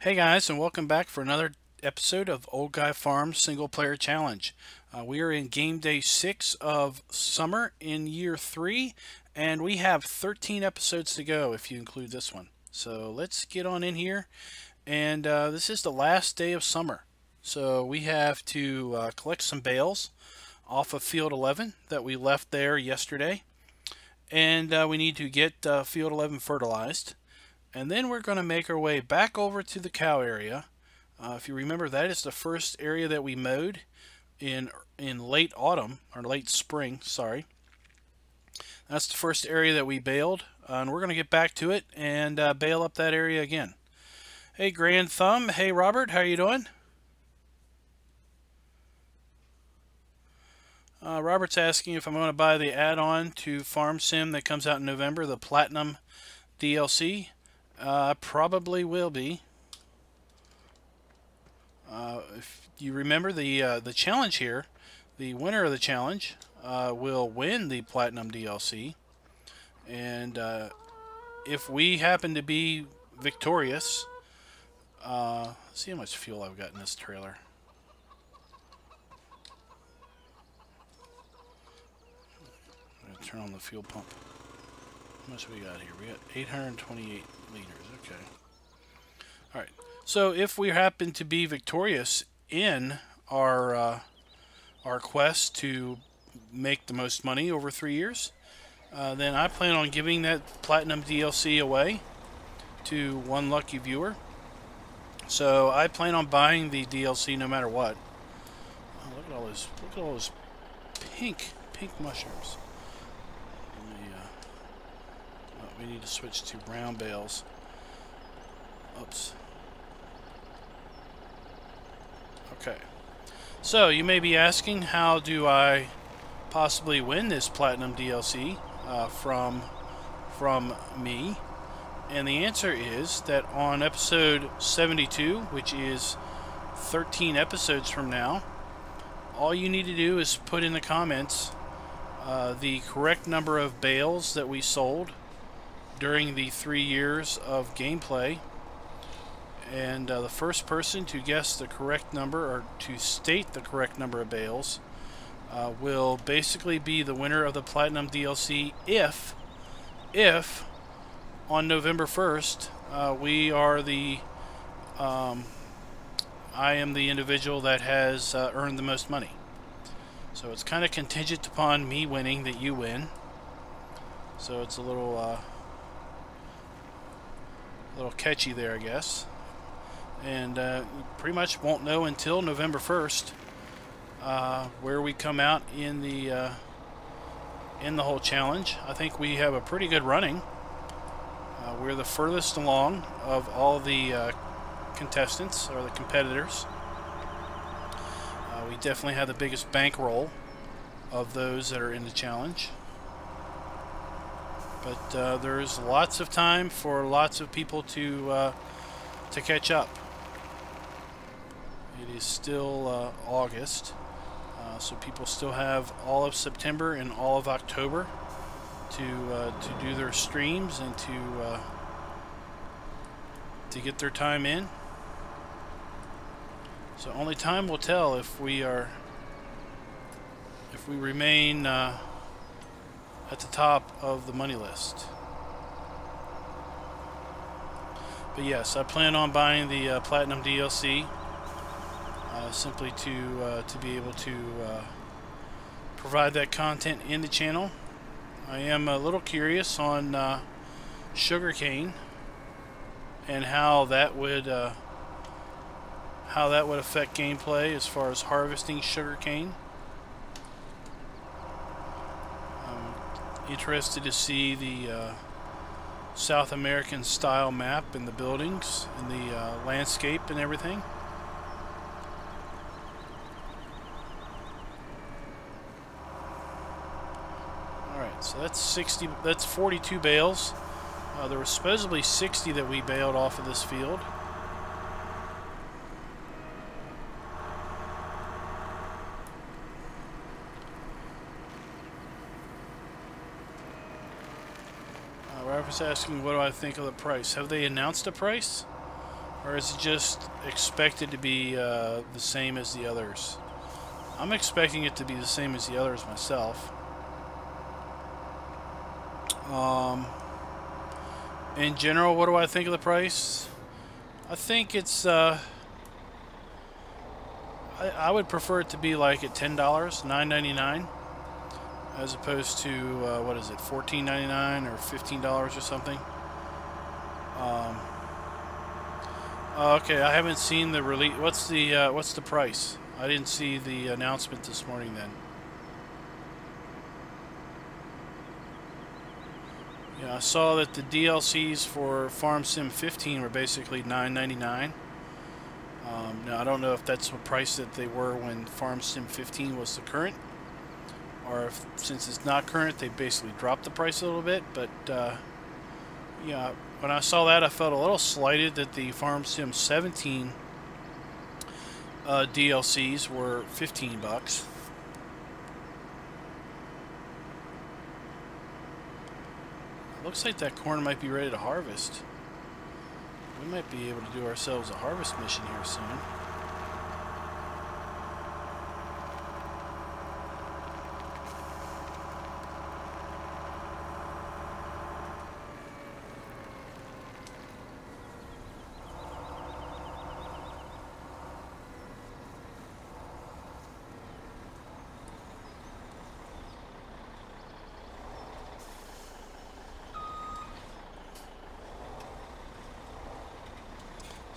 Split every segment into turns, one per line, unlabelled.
Hey guys, and welcome back for another episode of Old Guy Farm Single Player Challenge. We are in game day 6 of summer in year 3, and we have 13 episodes to go if you include this one. So let's get on in here, and this is the last day of summer. So we have to collect some bales off of field 11 that we left there yesterday, and we need to get field 11 fertilized. And then we're going to make our way back over to the cow area. If you remember, that is the first area that we mowed in late autumn, or late spring, sorry. That's the first area that we baled, and we're going to get back to it and bale up that area again. Hey Grand Thumb, hey Robert, how are you doing? Robert's asking if I'm going to buy the add-on to Farm Sim that comes out in November, the Platinum DLC. Probably will be. If you remember the challenge here, the winner of the challenge will win the Platinum DLC, and if we happen to be victorious, let's see how much fuel I've got in this trailer. I'm gonna turn on the fuel pump. How much we got here? We got 828 liters. Okay. All right. So if we happen to be victorious in our quest to make the most money over 3 years, then I plan on giving that Platinum DLC away to one lucky viewer. So I plan on buying the DLC no matter what. Oh, look at all those pink mushrooms. We need to switch to brown bales. Oops. Okay. So you may be asking, how do I possibly win this Platinum DLC from me? And the answer is that on episode 72, which is 13 episodes from now, all you need to do is put in the comments the correct number of bales that we sold during the 3 years of gameplay, and the first person to guess the correct number, or to state the correct number of bales, will basically be the winner of the Platinum DLC if on November 1st we are the I am the individual that has earned the most money. So it's kind of contingent upon me winning that you win. So it's a little catchy there, I guess. And pretty much won't know until November 1st where we come out in the whole challenge. I think we have a pretty good running. We're the furthest along of all the contestants, or the competitors. We definitely have the biggest bankroll of those that are in the challenge. But there's lots of time for lots of people to catch up. It is still August, so people still have all of September and all of October to do their streams and to get their time in. So only time will tell if we remain at the top of the money list. But yes, I plan on buying the Platinum DLC simply to be able to provide that content in the channel. I am a little curious on sugarcane and how that would affect gameplay as far as harvesting sugarcane. Interested to see the South American style map and the buildings and the landscape and everything. Alright, so that's 42 bales. There were supposedly 60 that we baled off of this field. Robert's asking, what do I think of the price? Have they announced a price? Or is it just expected to be the same as the others? I'm expecting it to be the same as the others myself. In general, what do I think of the price? I think it's, I would prefer it to be like at $10, $9.99, as opposed to, what is it, $14.99 or $15 or something. Okay, I haven't seen the release. What's the price? I didn't see the announcement this morning then. Yeah, I saw that the DLCs for Farm Sim 15 were basically $9.99. Now I don't know if that's the price that they were when Farm Sim 15 was the current, or if, since it's not current, they basically dropped the price a little bit. But yeah, when I saw that, I felt a little slighted that the Farm Sim 17 DLCs were $15. Looks like that corn might be ready to harvest. We might be able to do ourselves a harvest mission here soon.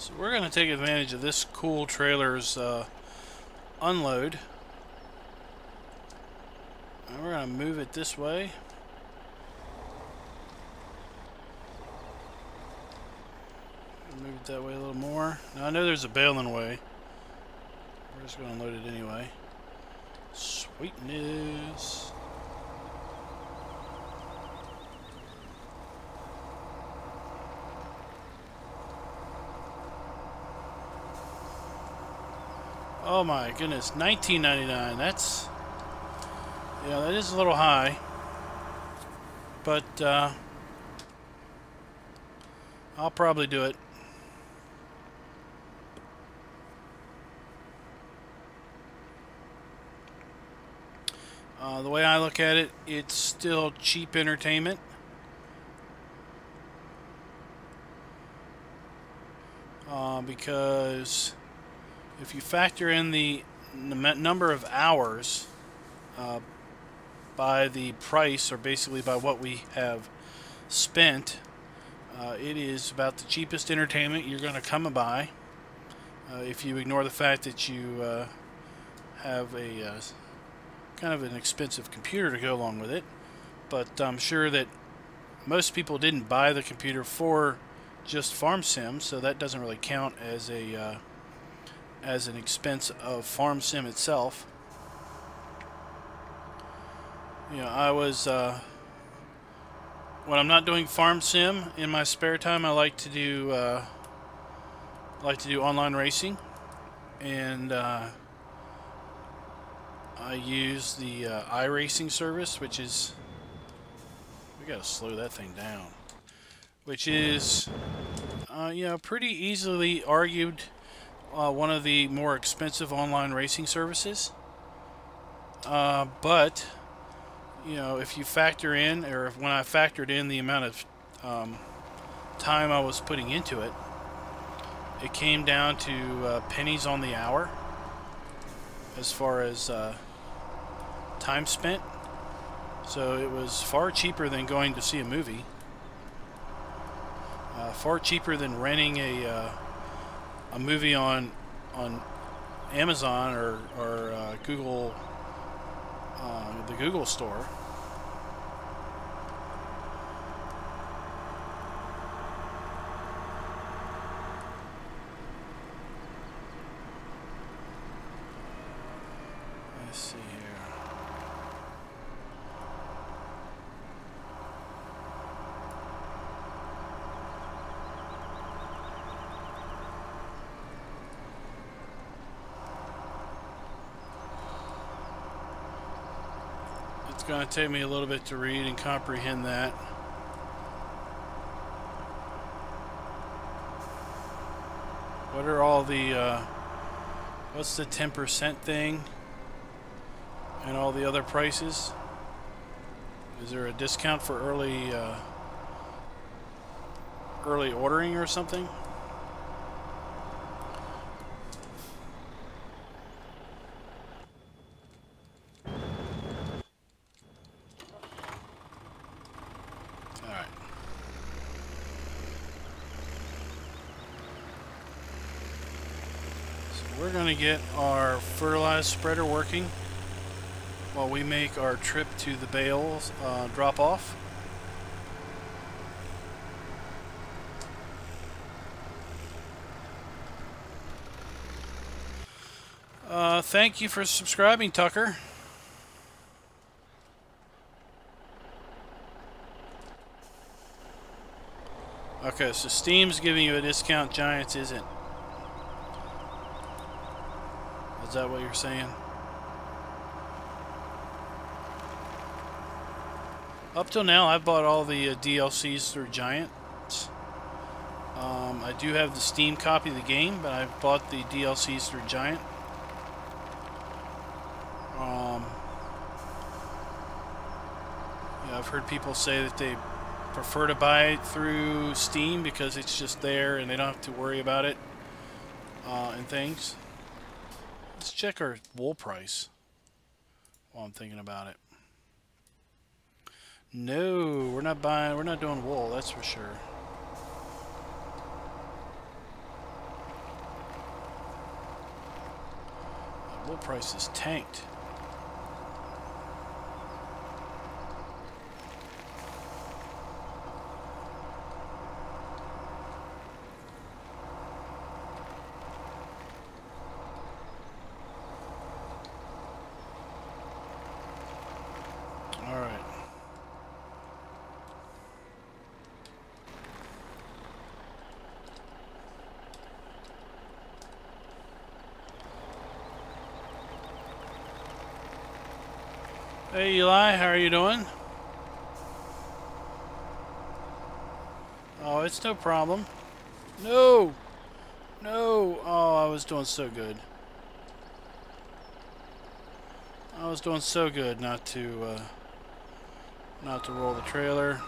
So we're going to take advantage of this cool trailer's unload. And we're going to move it this way. Move it that way a little more. Now I know there's a baling way. We're just going to load it anyway. Sweetness. Oh my goodness, $19.99. That's, yeah, that is a little high, but I'll probably do it. The way I look at it, it's still cheap entertainment. Because if you factor in the number of hours by the price, or basically by what we have spent, it is about the cheapest entertainment you're going to come by. If you ignore the fact that you have a kind of an expensive computer to go along with it. But I'm sure that most people didn't buy the computer for just Farm Sim, so that doesn't really count as a as an expense of Farm Sim itself. You know, I was when I'm not doing Farm Sim in my spare time, I like to do online racing, and I use the iRacing service, which is, we gotta slow that thing down, which is you know, pretty easily argued one of the more expensive online racing services. But you know, if you factor in, or when I factored in the amount of time I was putting into it, it came down to pennies on the hour as far as time spent. So it was far cheaper than going to see a movie, far cheaper than renting a movie on Amazon or Google, the Google store. Let's see here. It's going to take me a little bit to read and comprehend that. What are all the, what's the 10% thing? And all the other prices? Is there a discount for early ordering or something? Alright. So we're going to get our fertilizer spreader working while we make our trip to the bales drop off. Thank you for subscribing, Tucker. Okay, so Steam's giving you a discount, Giants isn't. Is that what you're saying? Up till now, I've bought all the DLCs through Giants. I do have the Steam copy of the game, but I've bought the DLCs through Giant. Yeah, I've heard people say that they prefer to buy it through Steam because it's just there and they don't have to worry about it and things. Let's check our wool price while I'm thinking about it. No, we're not doing wool, that's for sure. The wool price is tanked. Hey Eli, how are you doing? Oh, it's no problem. No! No! Oh, I was doing so good. I was doing so good not to roll the trailer.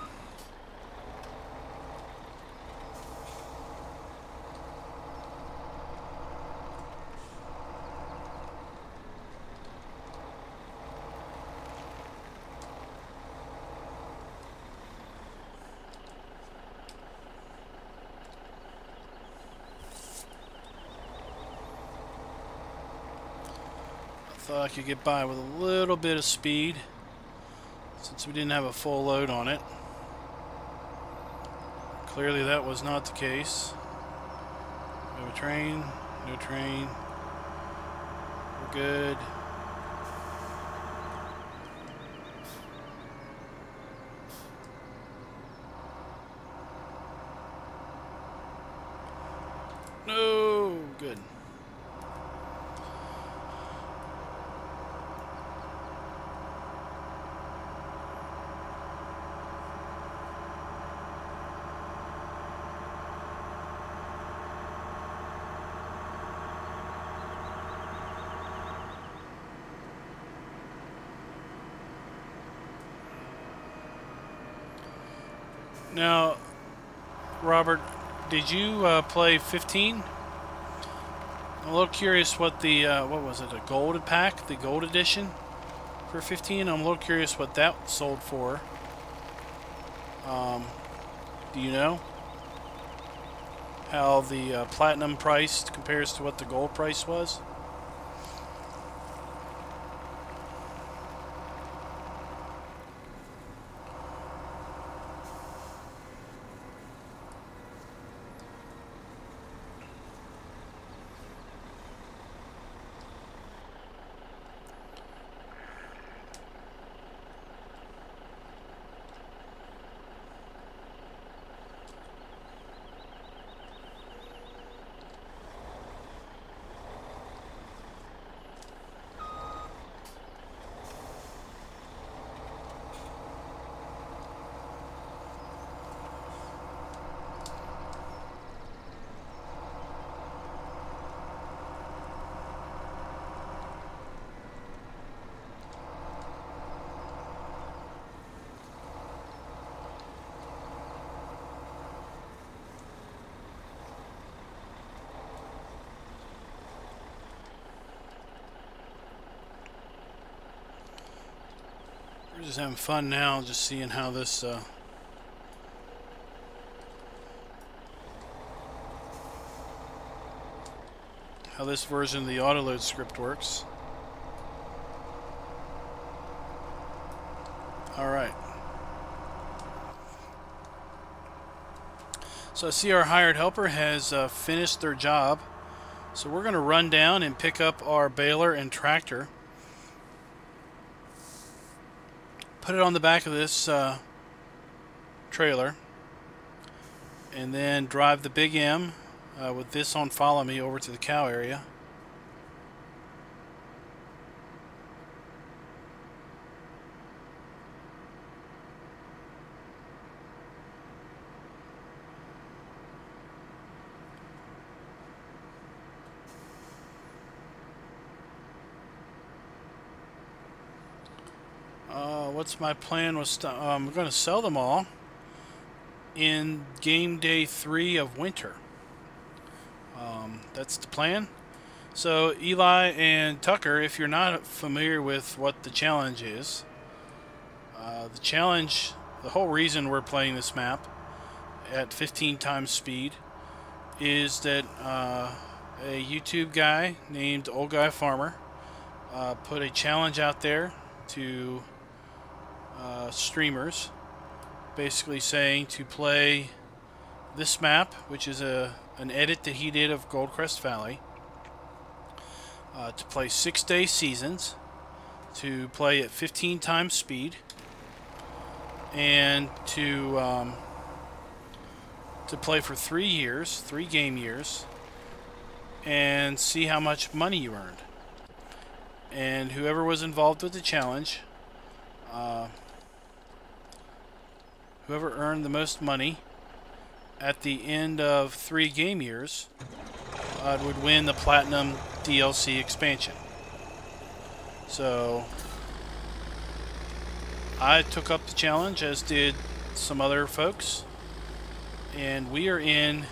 Thought I could get by with a little bit of speed since we didn't have a full load on it. Clearly that was not the case. We have a train, no train. We're good. No, good. Now, Robert, did you play 15? I'm a little curious what the, what was it, a gold pack? The gold edition for 15? I'm a little curious what that sold for. Do you know how the platinum price compares to what the gold price was? Just having fun now, just seeing how this version of the autoload script works. Alright. So I see our hired helper has finished their job. So we're going to run down and pick up our baler and tractor. Put it on the back of this trailer. And then drive the Big M with this on follow me over to the cow area. What's my plan? I'm going to sell them all in game day 3 of winter. That's the plan. So Eli and Tucker, if you're not familiar with what the challenge is, the whole reason we're playing this map at 15 times speed is that a YouTube guy named Old Guy Farmer put a challenge out there to streamers, basically saying to play this map, which is an edit that he did of Goldcrest Valley, to play 6-day seasons, to play at 15 times speed, and to play for 3 years, 3 game years, and see how much money you earned. And whoever was involved with the challenge, whoever earned the most money at the end of 3 game years would win the Platinum DLC expansion. So I took up the challenge, as did some other folks, and we are in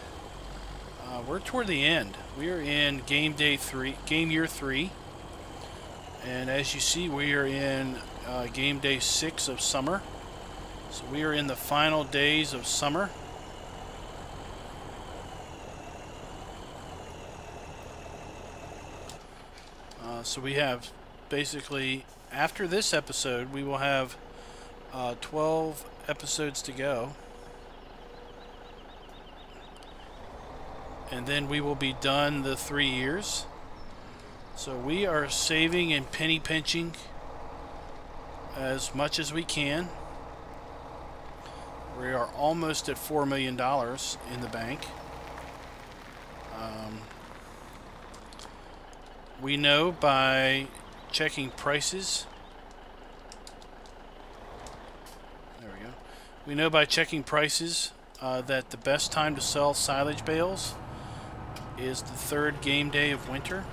we're toward the end. We are in game year 3, and as you see, we are in game day 6 of summer. So we are in the final days of summer. So we have basically, after this episode, we will have 12 episodes to go. And then we will be done the 3 years. So we are saving and penny pinching as much as we can. We are almost at $4 million in the bank. We know by checking prices. There we go. We know by checking prices that the best time to sell silage bales is the 3rd game day of winter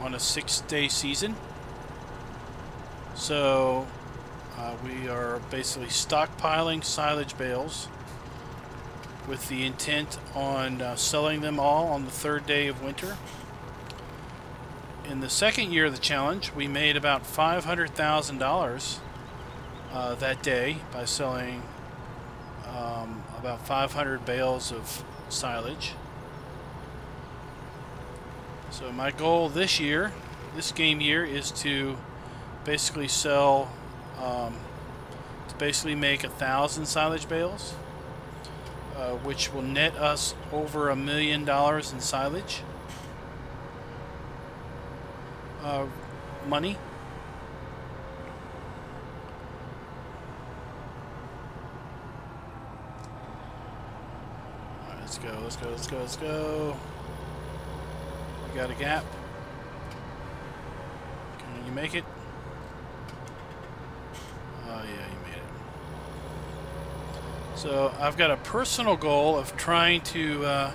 on a 6-day season. So we are basically stockpiling silage bales with the intent on selling them all on the 3rd day of winter. In the 2nd year of the challenge, we made about $500,000 that day by selling about 500 bales of silage. So my goal this year, this game year, is to basically sell, to basically make 1,000 silage bales, which will net us over $1 million in silage money. All right, let's go, let's go, let's go, let's go. We got a gap. Can you make it? Oh yeah, you made it. So I've got a personal goal of trying to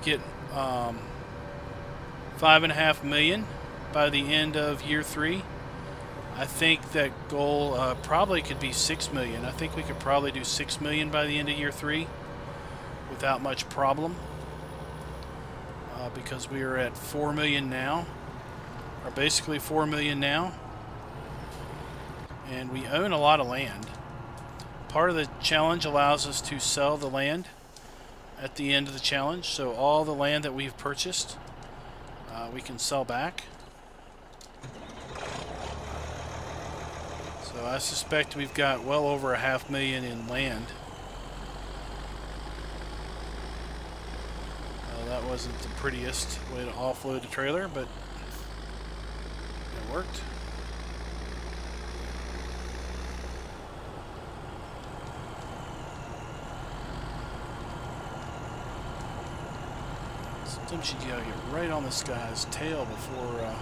get $5.5 million by the end of year 3. I think that goal probably could be $6 million. I think we could probably do $6 million by the end of year 3 without much problem, because we are at $4 million now, or basically $4 million now. and we own a lot of land. Part of the challenge allows us to sell the land at the end of the challenge, so all the land that we've purchased we can sell back. So I suspect we've got well over $500,000 in land. That wasn't the prettiest way to offload the trailer, but it worked. Sometimes you gotta get right on this guy's tail before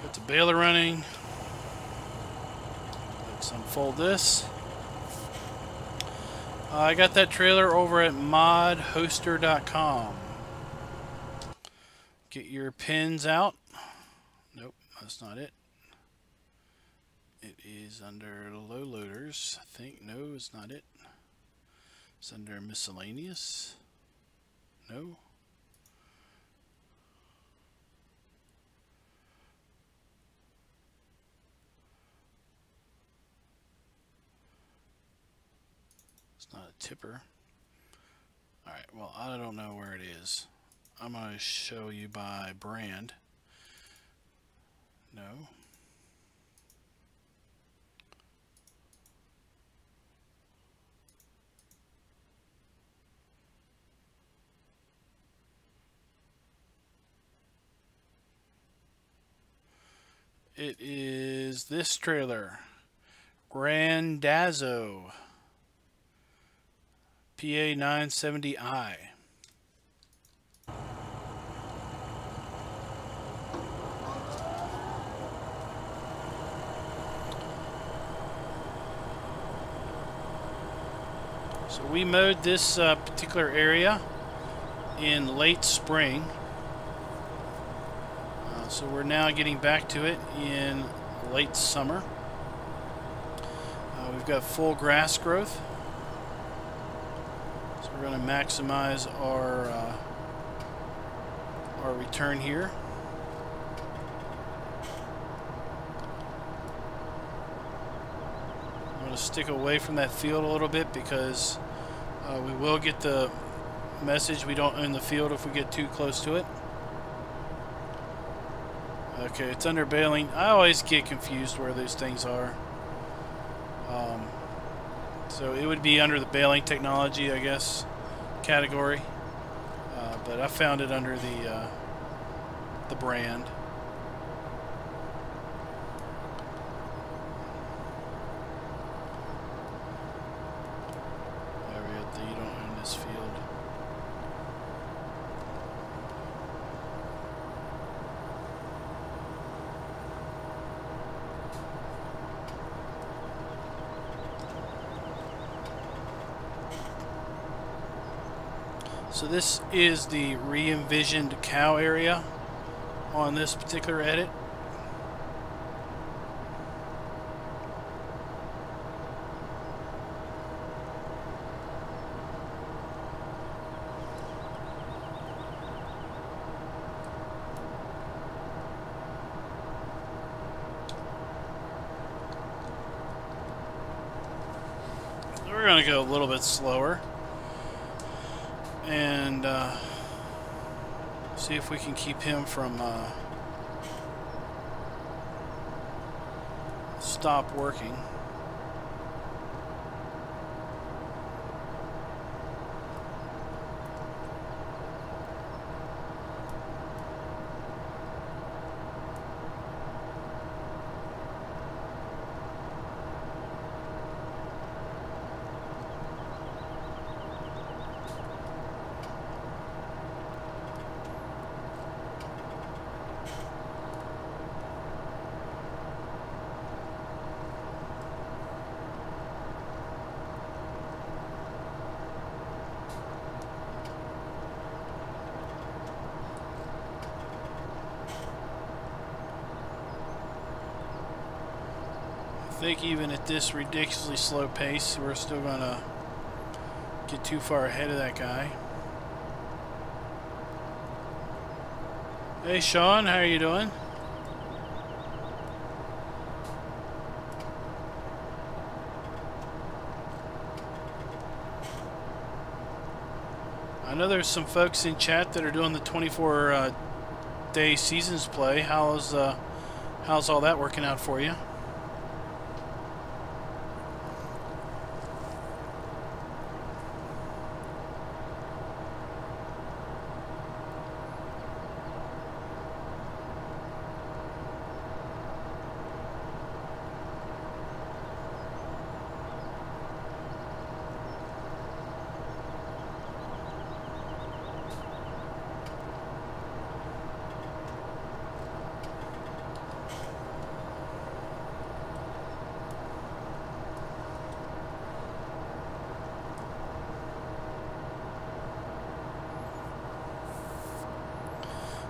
got the baler running. Let's unfold this. I got that trailer over at modhoster.com. Get your pins out. Nope, that's not it. It is under low loaders, I think. No, it's not it. It's under miscellaneous. No. It's not a tipper. Alright, well, I don't know where it is. I'm going to show you by brand. No. It is this trailer. Grandazzo. PA970i. So we mowed this particular area in late spring. So we're now getting back to it in late summer. We've got full grass growth. So we're going to maximize our return here. I'm going to stick away from that field a little bit because we will get the message we don't own the field if we get too close to it. Okay, it's under baling. I always get confused where those things are. So it would be under the baling technology, I guess, category. But I found it under the brand. There we go. You don't own this field. So this is the re-envisioned cow area on this particular edit. We're going to go a little bit slower and see if we can keep him from stop working. I think even at this ridiculously slow pace, we're still gonna get too far ahead of that guy. Hey Sean, how are you doing? I know there's some folks in chat that are doing the 24-day seasons play. How's all that working out for you?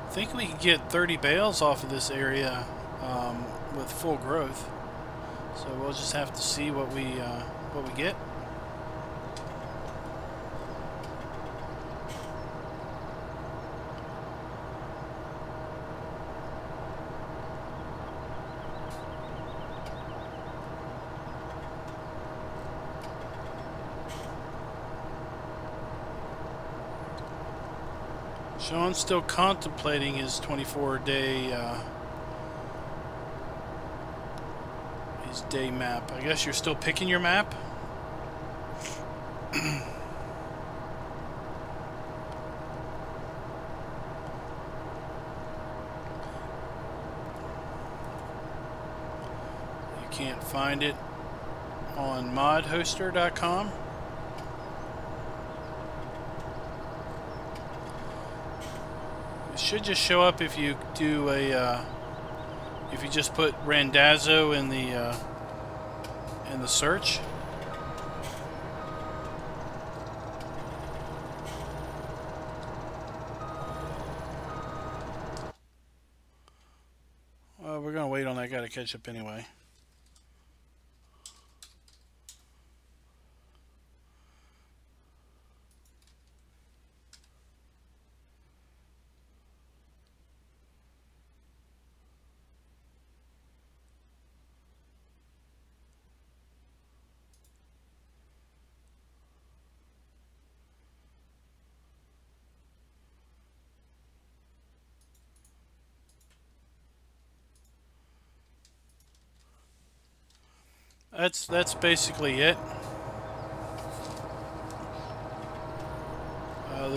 I think we can get 30 bales off of this area with full growth, so we'll just have to see what we get. Sean's still contemplating his 24-day his day map. I guess you're still picking your map? You can't find it on modhoster.com? Should just show up if you do a if you just put Randazzo in the search. Well, we're gonna wait on that guy to catch up anyway. That's basically it.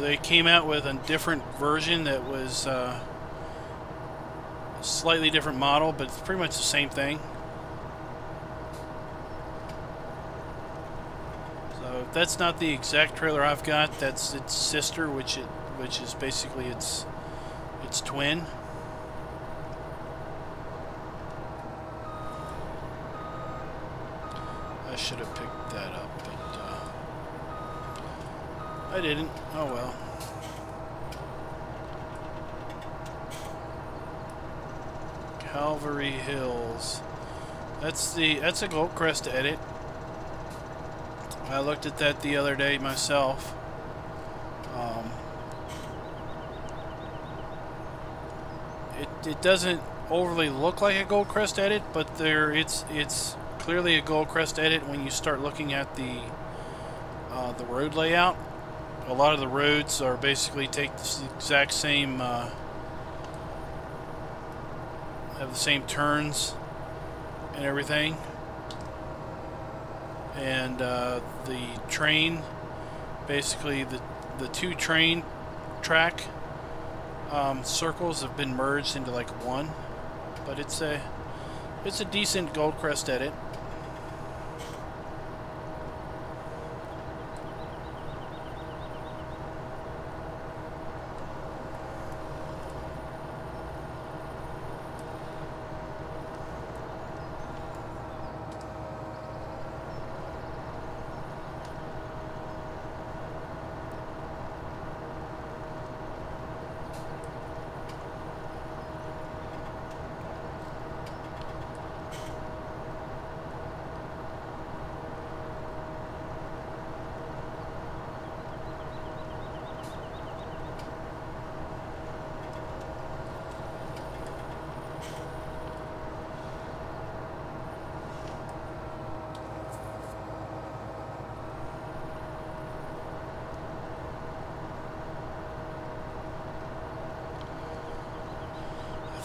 They came out with a different version that was a slightly different model, but it's pretty much the same thing. So if that's not the exact trailer I've got, that's its sister, which is basically its twin. I should have picked that up, but I didn't. Oh well. Calvary Hills. That's a Goldcrest edit. I looked at that the other day myself. It doesn't overly look like a Goldcrest edit, but it's clearly a Goldcrest edit when you start looking at the road layout. A lot of the roads are basically take the exact same have the same turns and everything, and the train, basically the two train track circles have been merged into like one, but it's a decent Goldcrest edit.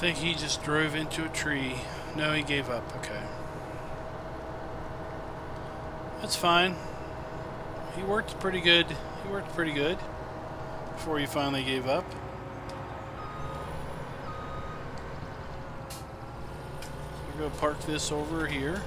think he just drove into a tree. No, he gave up. Okay. That's fine. He worked pretty good. He worked pretty good before he finally gave up. So we'll go park this over here.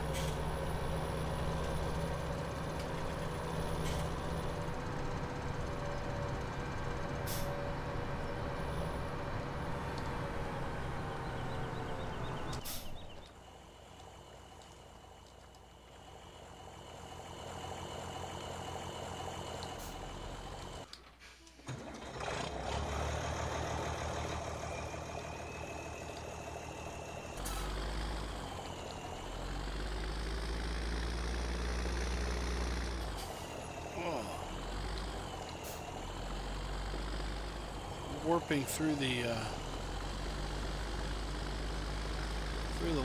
Warping through the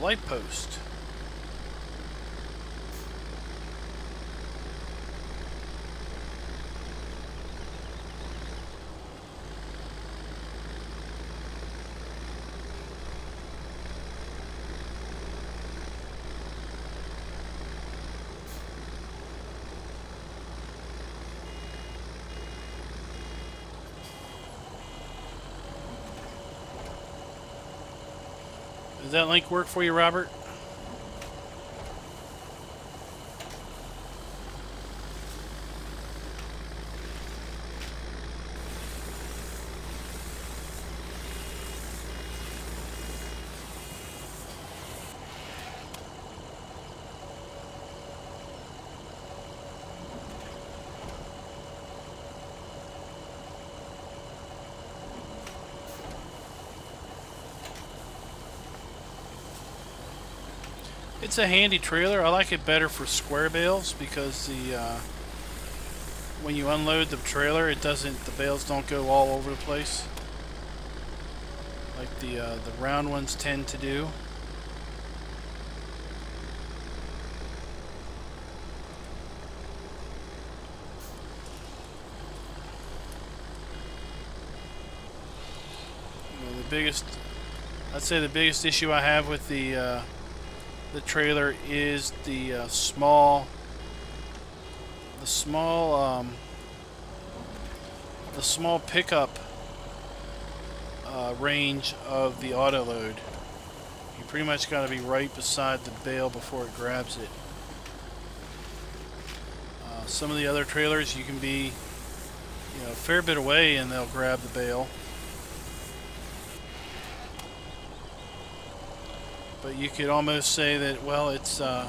light post. Does that link work for you, Robert? It's a handy trailer. I like it better for square bales because the when you unload the trailer, the bales don't go all over the place like the round ones tend to do. You know, I'd say the biggest issue I have with the trailer is the small pickup range of the auto load. You pretty much got to be right beside the bale before it grabs it. Some of the other trailers you can be, you know, a fair bit away and they'll grab the bale. But you could almost say that, well, it's the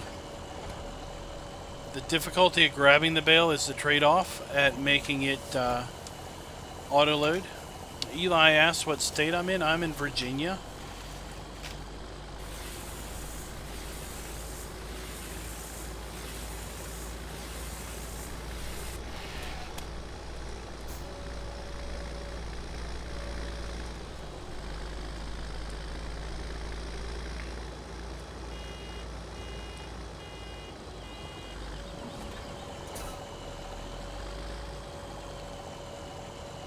difficulty of grabbing the bale is the trade-off at making it auto load. Eli asked what state I'm in. I'm in Virginia.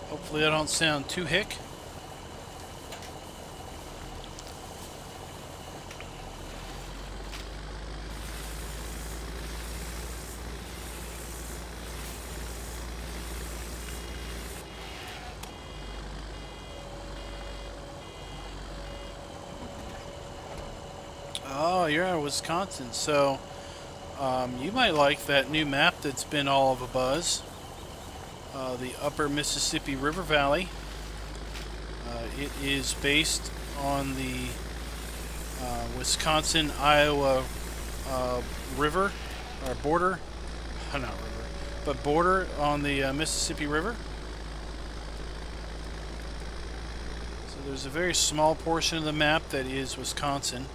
Hopefully I don't sound too hick. Oh, you're out of Wisconsin, so you might like that new map that's been all of a buzz. The Upper Mississippi River Valley. It is based on the Wisconsin-Iowa river, or border, not river, but border on the Mississippi River. So there's a very small portion of the map that is Wisconsin,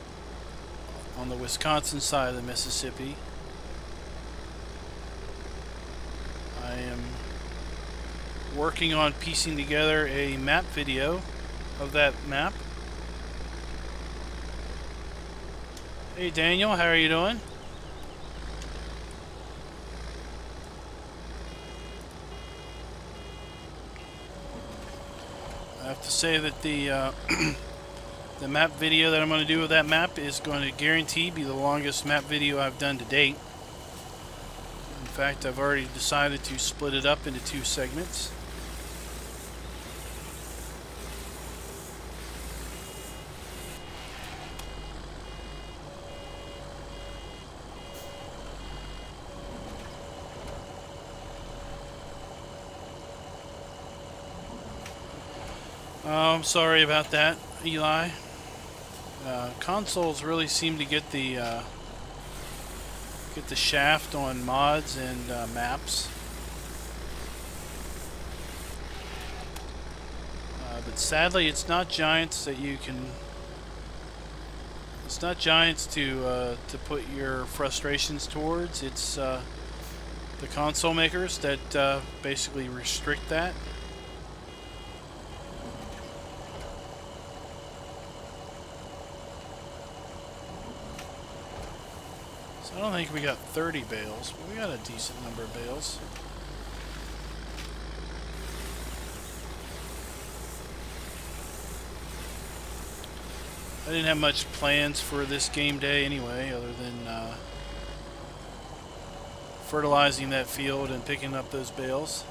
on the Wisconsin side of the Mississippi. I am working on piecing together a map video of that map. Hey Daniel, how are you doing? I have to say that the The map video that I'm going to do with that map is going to guarantee be the longest map video I've done to date. In fact, I've already decided to split it up into 2 segments. I'm sorry about that, Eli. Consoles really seem to get the shaft on mods and maps, but sadly, it's not Giants that you can. It's not Giants to put your frustrations towards. It's the console makers that basically restrict that. I don't think we got 30 bales, but we got a decent number of bales. I didn't have much plans for this game day anyway, other than fertilizing that field and picking up those bales.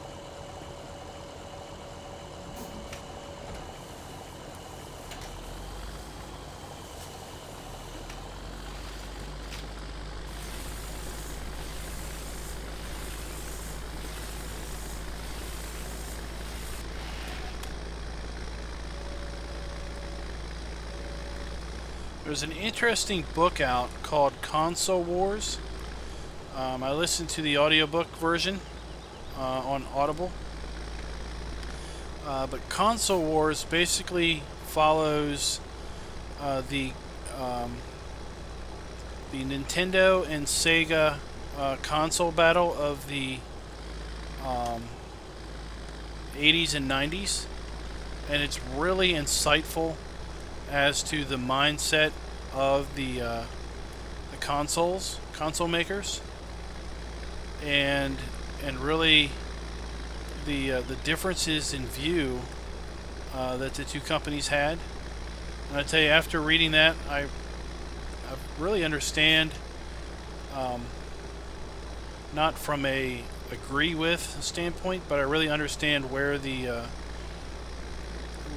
There's an interesting book out called Console Wars. I listened to the audiobook version on Audible. But Console Wars basically follows the Nintendo and Sega console battle of the 80s and 90s. And it's really insightful as to the mindset of the console makers, and really the differences in view that the 2 companies had. And I tell you, after reading that, I really understand, not from a agree with standpoint, but I really understand where the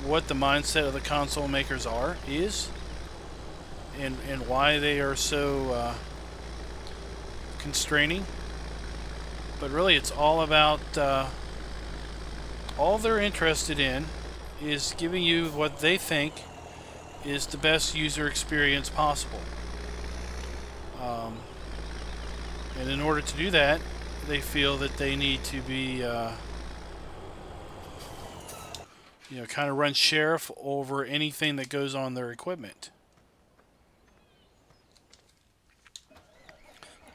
what the mindset of the console makers is, and why they are so constraining. But really, it's all about all they're interested in is giving you what they think is the best user experience possible. And in order to do that, they feel that they need to be you know, kind of run sheriff over anything that goes on their equipment.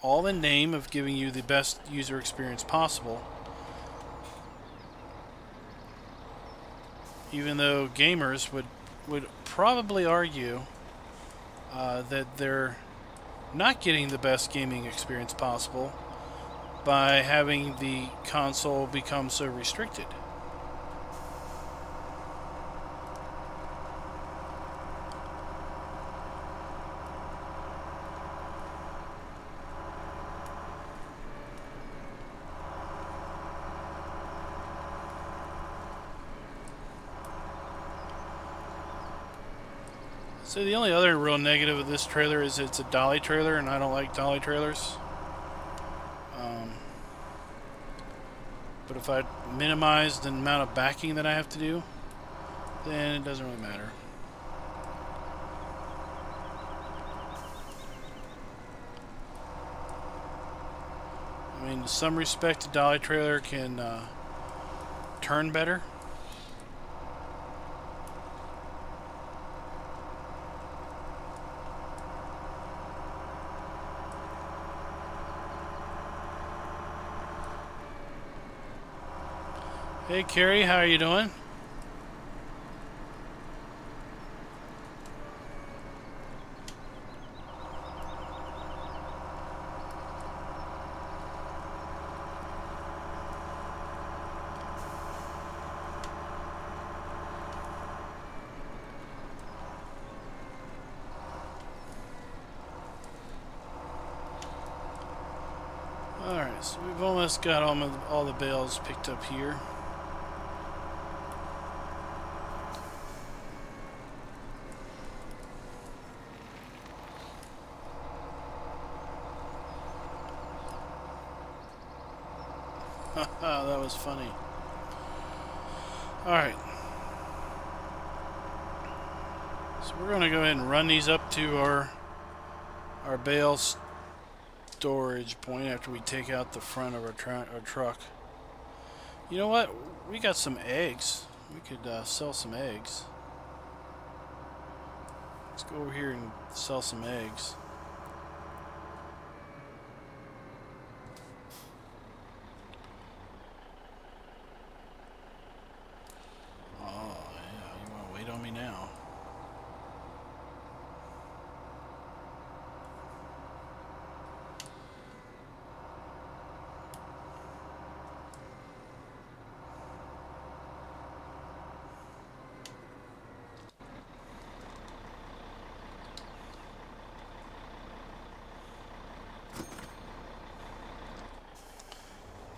All in the name of giving you the best user experience possible. Even though gamers would probably argue that they're not getting the best gaming experience possible by having the console become so restricted. So the only other real negative of this trailer is it's a dolly trailer, and I don't like dolly trailers. But if I minimize the amount of backing that I have to do, then it doesn't really matter. I mean, in some respect, a dolly trailer can turn better. Hey Carrie, how are you doing? Alright, so we've almost got all the bales picked up here. That was funny. Alright. So we're going to go ahead and run these up to our bale storage point after we take out the front of our truck. You know what? We got some eggs. We could sell some eggs. Let's go over here and sell some eggs.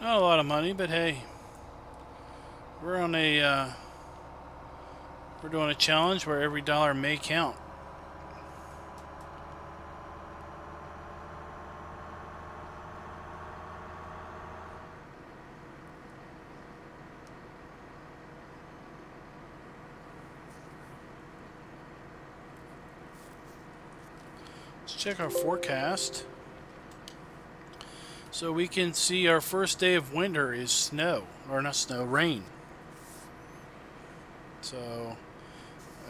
Not a lot of money, but hey, we're on a we're doing a challenge where every dollar may count. Let's check our forecast. So we can see our first day of winter is snow, or not snow, rain. So,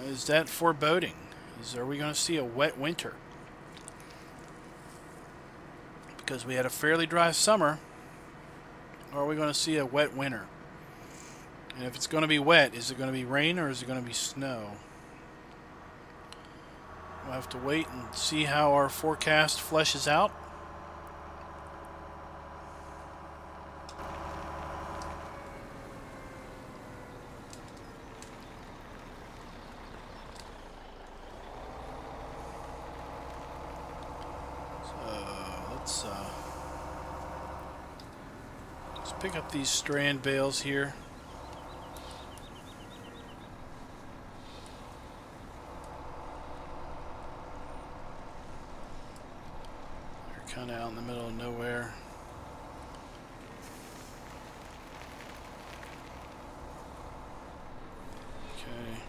is that foreboding? Are we going to see a wet winter? Because we had a fairly dry summer, or are we going to see a wet winter? And if it's going to be wet, is it going to be rain or is it going to be snow? We'll have to wait and see how our forecast fleshes out. Let's pick up these strand bales here. They're kind of out in the middle of nowhere. Okay.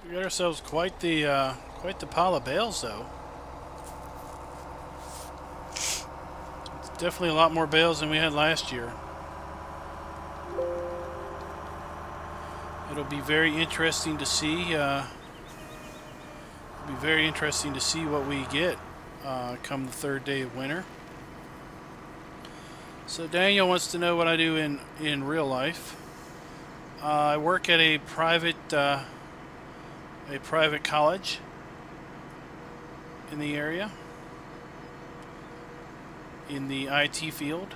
We got ourselves quite the pile of bales, though. It's definitely a lot more bales than we had last year. It'll be very interesting to see. What we get come the third day of winter. So Daniel wants to know what I do in real life. I work at a private college in the area, in the IT field.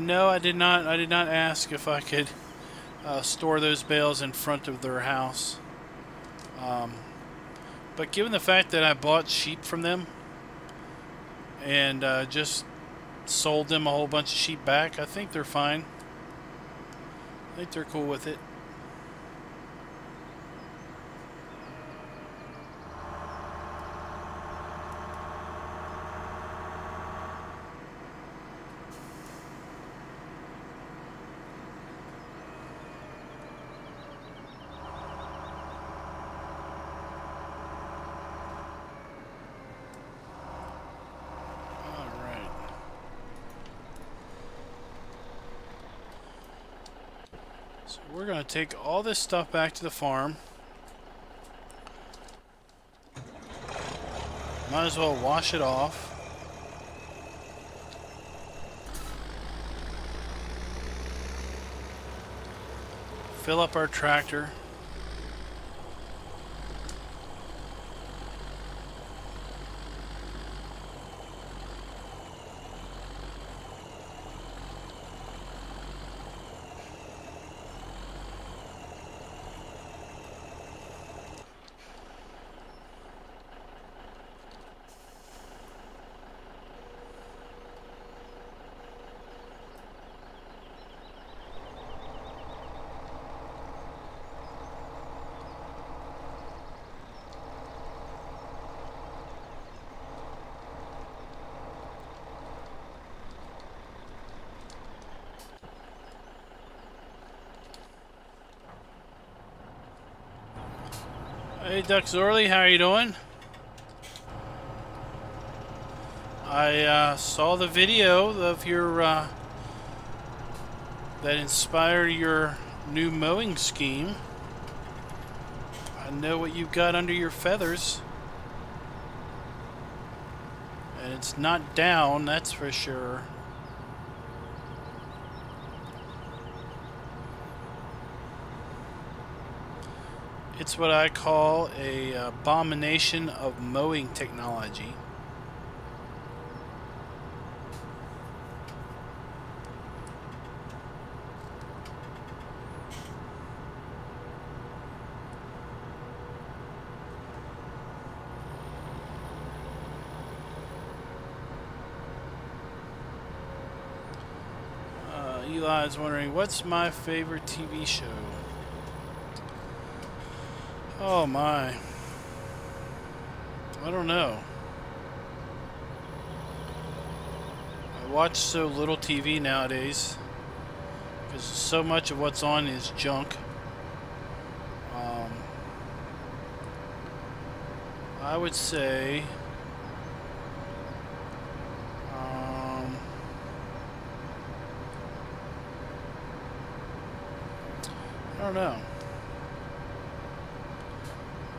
No, I did not. I did not ask if I could store those bales in front of their house. But given the fact that I bought sheep from them and just sold them a whole bunch of sheep back, I think they're fine. I think they're cool with it. So we're going to take all this stuff back to the farm. Might as well wash it off. Fill up our tractor. Hey, Duck Zorly, how are you doing? I saw the video of your that inspired your new mowing scheme. I know what you've got under your feathers, and it's not down, that's for sure. It's what I call a abomination of mowing technology. Eli's wondering, what's my favorite TV show? Oh my. I don't know. I watch so little TV nowadays because so much of what's on is junk. I would say I don't know.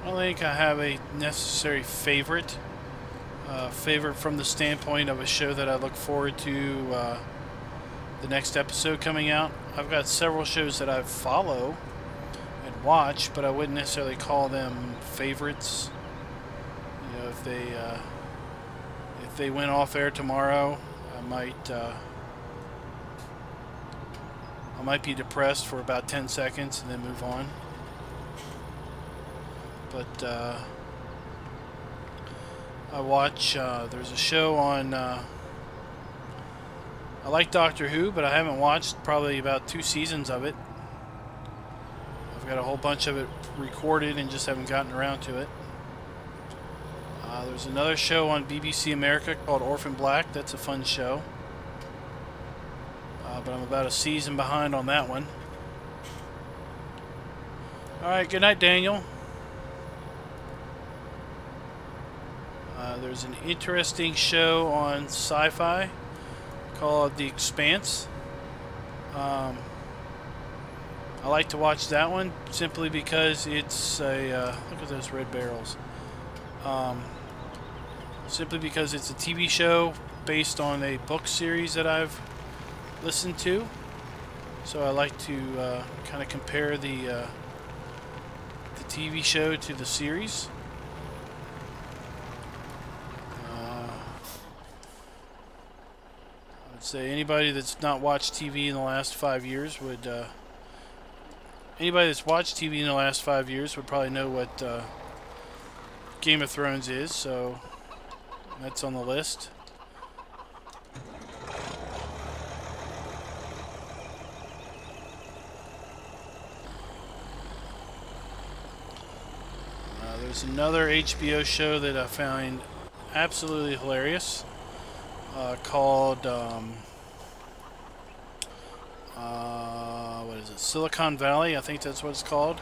I don't think I have a necessary favorite. Favorite from the standpoint of a show that I look forward to the next episode coming out. I've got several shows that I follow and watch, but I wouldn't necessarily call them favorites. You know, if they went off air tomorrow, I might be depressed for about 10 seconds and then move on. But I watch, there's a show on, I like Doctor Who, but I haven't watched probably about 2 seasons of it. I've got a whole bunch of it recorded and just haven't gotten around to it. There's another show on BBC America called Orphan Black. That's a fun show. But I'm about a season behind on that one. Alright, good night, Daniel. There's an interesting show on Sci-Fi called The Expanse. I like to watch that one simply because it's a look at those red barrels. Simply because it's a TV show based on a book series that I've listened to, so I like to kind of compare the TV show to the series. I'd say anybody that's not watched TV in the last 5 years would anybody that's watched TV in the last 5 years would probably know what Game of Thrones is, so that's on the list. There's another HBO show that I find absolutely hilarious called what is it? Silicon Valley, I think that's what it's called.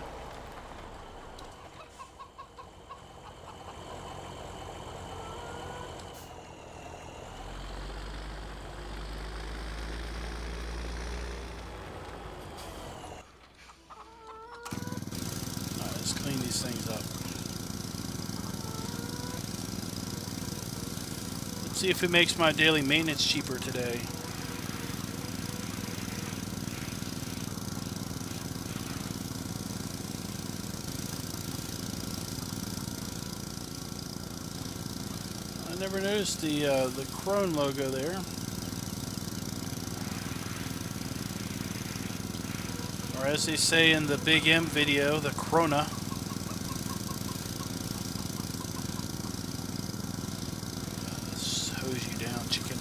these things up. Let's see if it makes my daily maintenance cheaper today. I never noticed the Crone logo there. Or as they say in the Big M video, the Krona. Let's hose you down, chicken.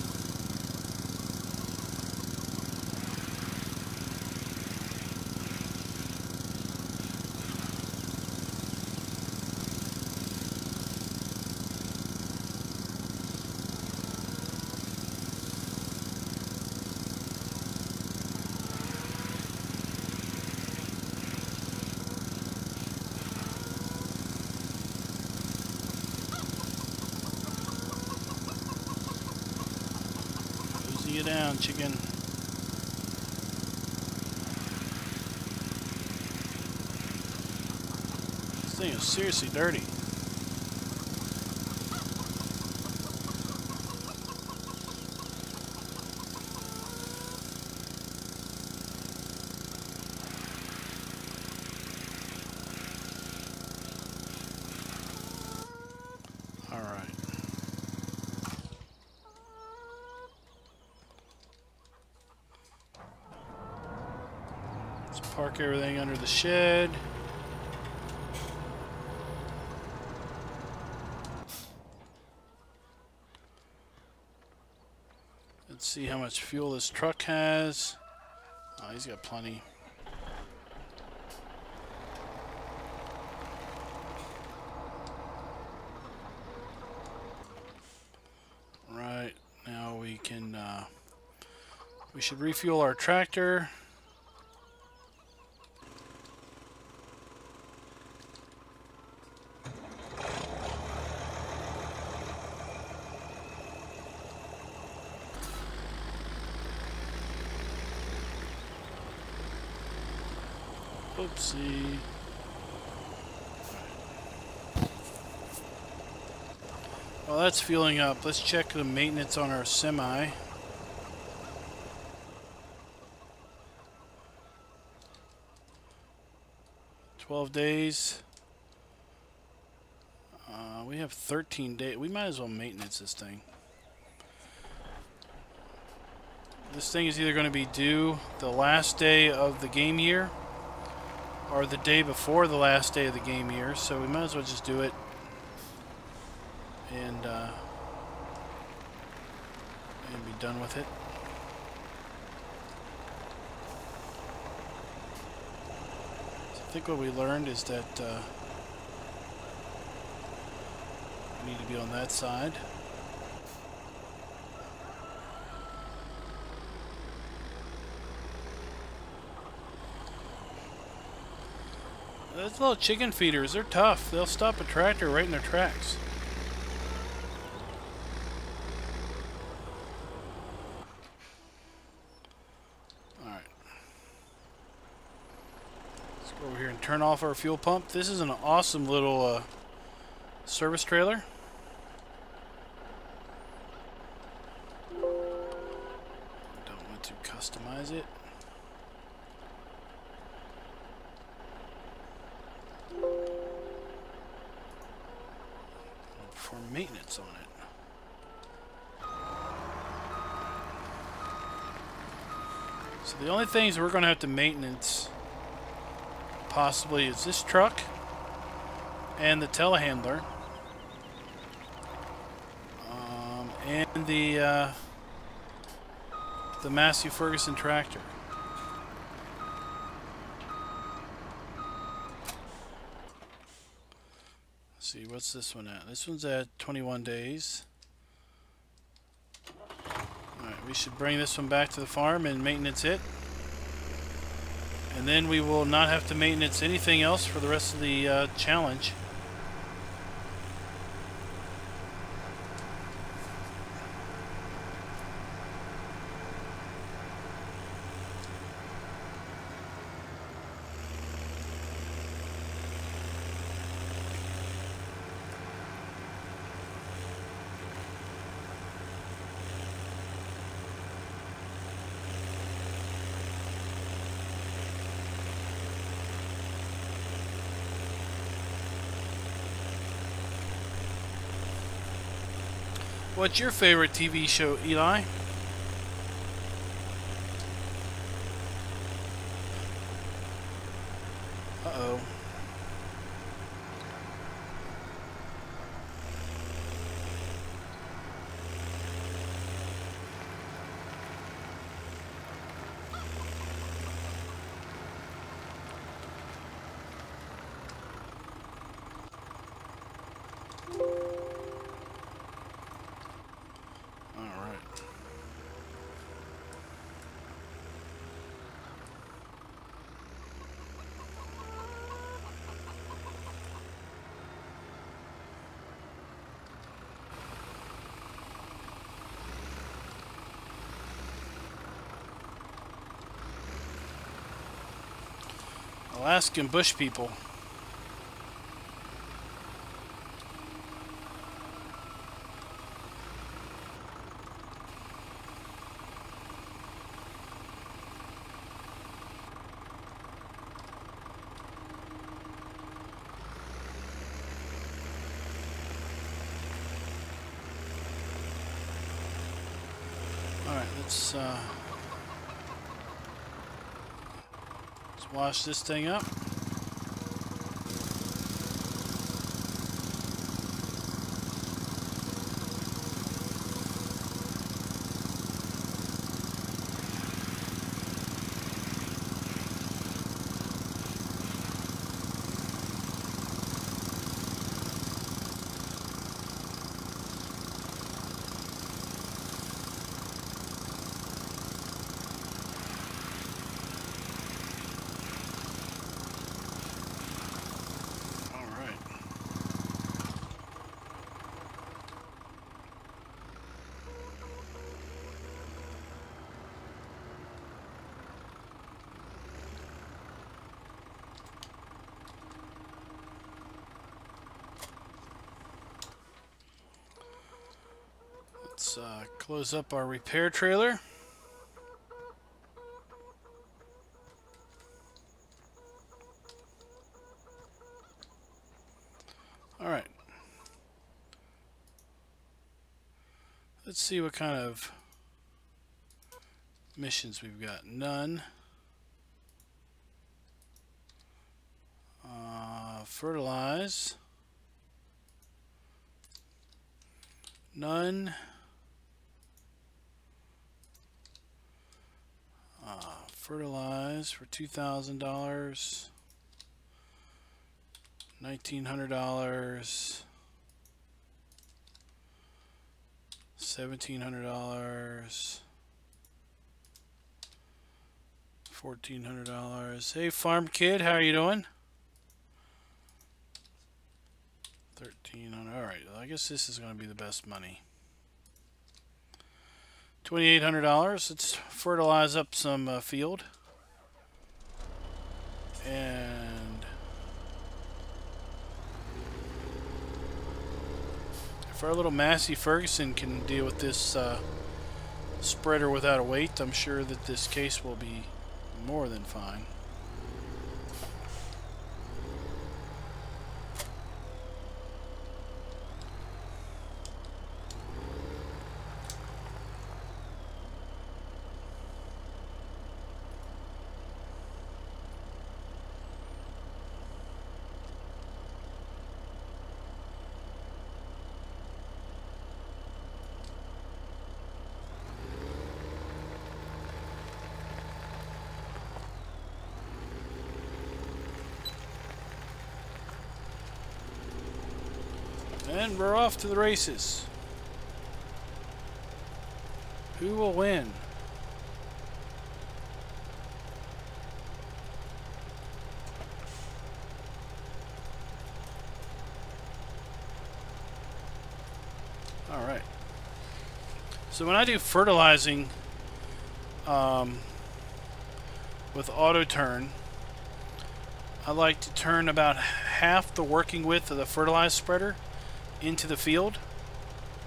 You down, chicken. This thing is seriously dirty. All right. Park everything under the shed. Let's see how much fuel this truck has. Oh, he's got plenty. Right, now we can we should refuel our tractor. Oopsie. Well, that's fueling up. Let's check the maintenance on our semi. 12 days. We have 13 days. We might as well maintenance this thing. This thing is either going to be due the last day of the game year or the day before the last day of the game year, so we might as well just do it and be done with it. So I think what we learned is that we need to be on that side. Those little chicken feeders, they're tough. They'll stop a tractor right in their tracks. Alright. Let's go over here and turn off our fuel pump. This is an awesome little service trailer. Don't want to customize it. For maintenance on it. So the only things we're going to have to maintenance possibly is this truck and the telehandler and the Massey Ferguson tractor. See, what's this one at? This one's at 21 days. Alright, we should bring this one back to the farm and maintenance it. And then we will not have to maintenance anything else for the rest of the challenge. What's your favorite TV show, Eli? Uh-oh. Alaskan bush people. All right, let's wash this thing up. Let's close up our repair trailer. All right. Let's see what kind of missions we've got. None. Fertilize. None. Fertilize for $2,000. $1,900. $1,700. $1,400. Hey, farm kid, how are you doing? $1,300. All right, I guess this is going to be the best money. $2,800. Let's fertilize up some field. And if our little Massey Ferguson can deal with this spreader without a weight, I'm sure that this case will be more than fine. And we're off to the races. Who will win? All right. So when I do fertilizing with auto turn, I like to turn about half the working width of the fertilizer spreader into the field.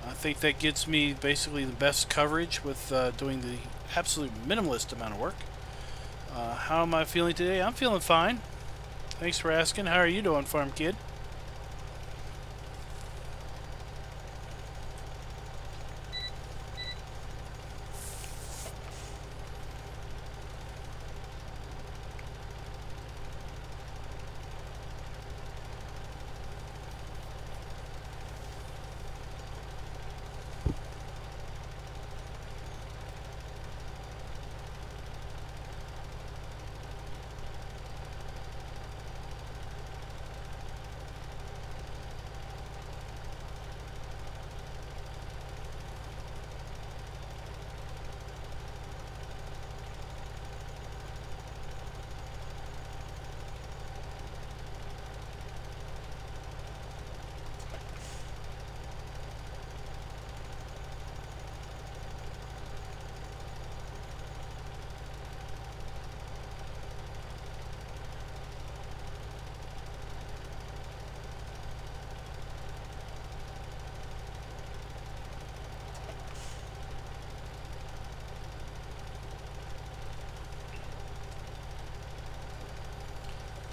I think that gets me basically the best coverage with doing the absolute minimalist amount of work. How am I feeling today? I'm feeling fine. Thanks for asking. How are you doing, farm kid?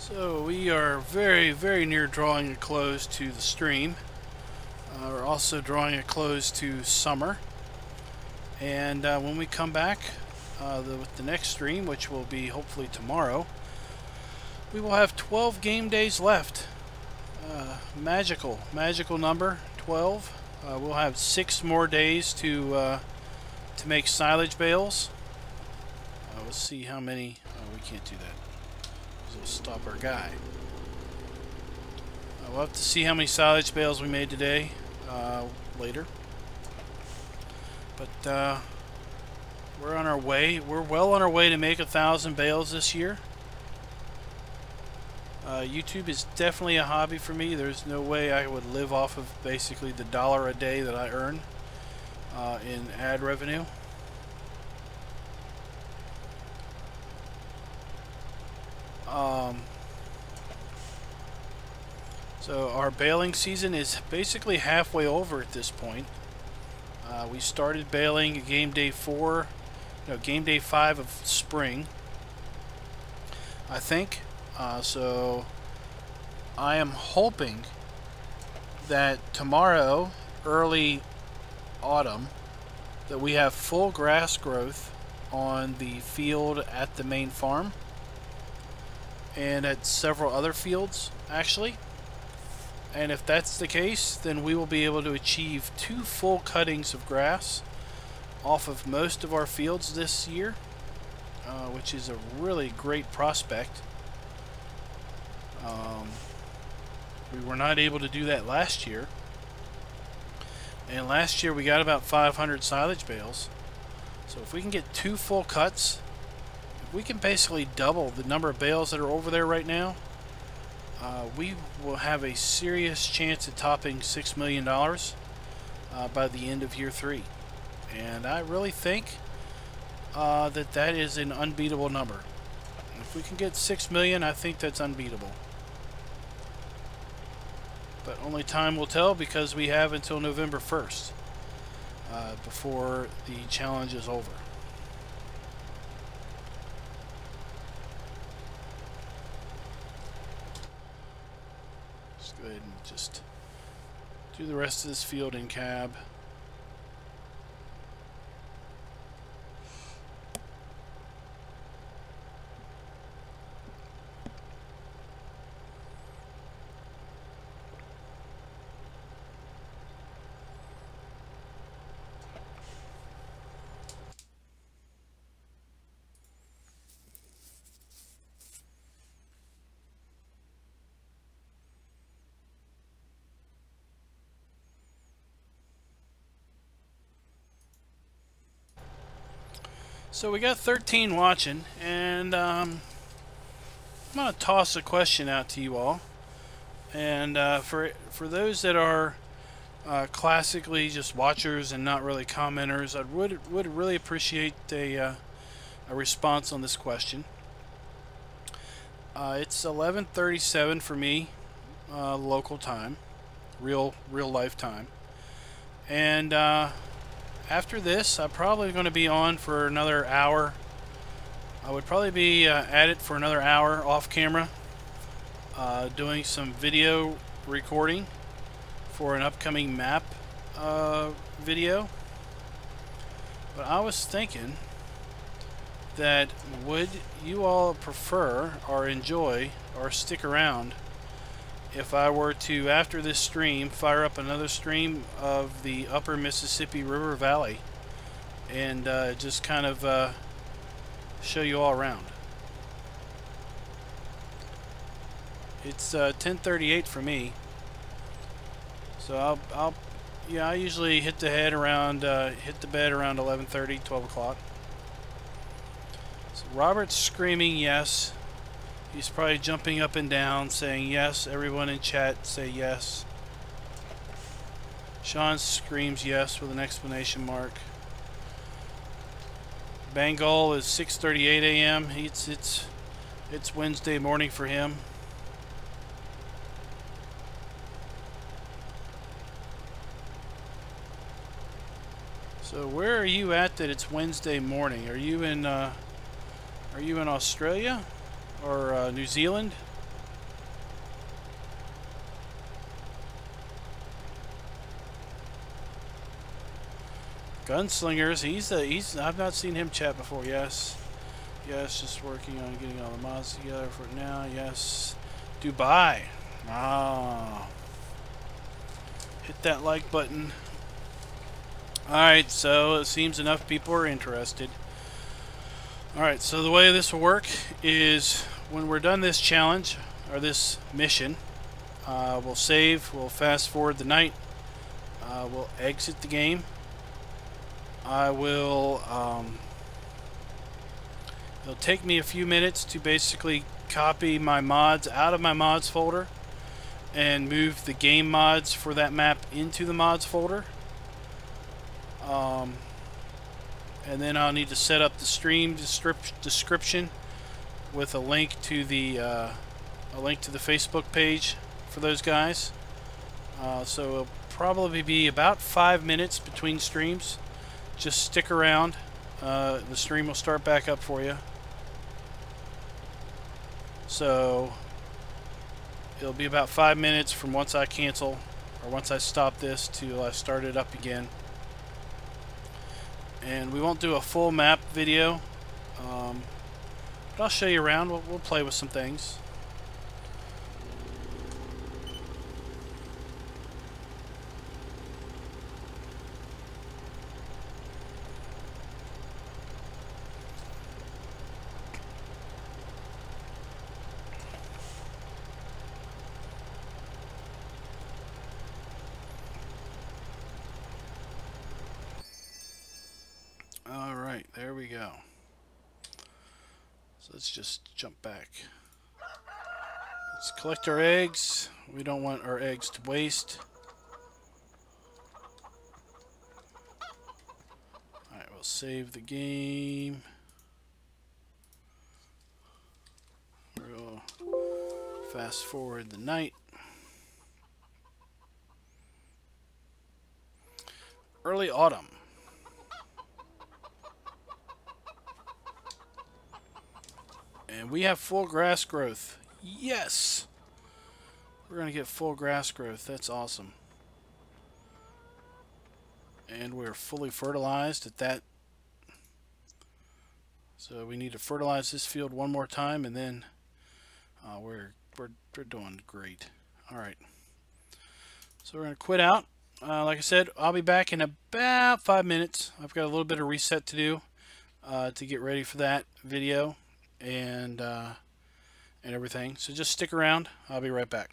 So we are very, very near drawing a close to the stream. We're also drawing a close to summer. And when we come back with the next stream, which will be hopefully tomorrow, we will have 12 game days left. Magical number, 12. We'll have 6 more days to make silage bales. Let's see how many. Oh, we can't do that. We'll stop our guy. We'll have to see how many silage bales we made today later. But we're on our way. We're well on our way to make 1,000 bales this year. YouTube is definitely a hobby for me. There's no way I would live off of basically the $1 a day that I earn in ad revenue. So our baling season is basically halfway over at this point. We started baling game day 5 of spring, I think. So I am hoping that tomorrow, early autumn, that we have full grass growth on the field at the main farm and at several other fields actually. And if that's the case, then we will be able to achieve 2 full cuttings of grass off of most of our fields this year, which is a really great prospect. We were not able to do that last year, and last year we got about 500 silage bales. So if we can get 2 full cuts, if we can basically double the number of bales that are over there right now, we will have a serious chance at topping $6 million by the end of year 3. And I really think that is an unbeatable number. If we can get 6 million, I think that's unbeatable. But only time will tell, because we have until November 1st before the challenge is over. Let's go ahead and just do the rest of this field in cab. So we got 13 watching, and I'm going to toss a question out to you all. And for those that are classically just watchers and not really commenters, I would really appreciate a response on this question. It's 11:37 for me, local time, real life time, and after this, I'm probably going to be on for another hour. I would probably be at it for another hour off camera, doing some video recording for an upcoming map video. But I was thinking that would you all prefer or enjoy or stick around if I were to, after this stream, fire up another stream of the upper Mississippi River Valley and just kind of show you all around. It's 10:38 for me, so I usually hit the bed around 11:30, 12 o'clock. So Robert's screaming yes. He's probably jumping up and down saying yes. Everyone in chat say yes. Sean screams yes with an exclamation mark. Bengal is 6:38 a.m. It's Wednesday morning for him. So where are you at that it's Wednesday morning? Are you in Australia or New Zealand? Gunslingers. He's. I've not seen him chat before. Yes. Yes. Just working on getting all the mods together for now. Yes. Dubai. Ah. Hit that like button. Alright, so it seems enough people are interested. Alright, so the way this will work is when we're done this challenge, or this mission, we'll save, we'll fast forward the night, we'll exit the game. I will, it'll take me a few minutes to basically copy my mods out of my mods folder and move the game mods for that map into the mods folder. And then I'll need to set up the stream description with a link to the Facebook page for those guys. So it'll probably be about 5 minutes between streams. Just stick around. The stream will start back up for you. So it'll be about 5 minutes from once I cancel or once I stop this till I start it up again. And we won't do a full map video, but I'll show you around. We'll play with some things. Alright, there we go. So let's just jump back. Let's collect our eggs. We don't want our eggs to waste. Alright, we'll save the game. We'll fast forward the night. Early autumn. And we have full grass growth. Yes! We're going to get full grass growth. That's awesome. And we're fully fertilized at that. So we need to fertilize this field one more time, and then we're doing great. Alright. So we're going to quit out. Like I said, I'll be back in about 5 minutes. I've got a little bit of reset to do to get ready for that video and everything. So just stick around. I'll be right back.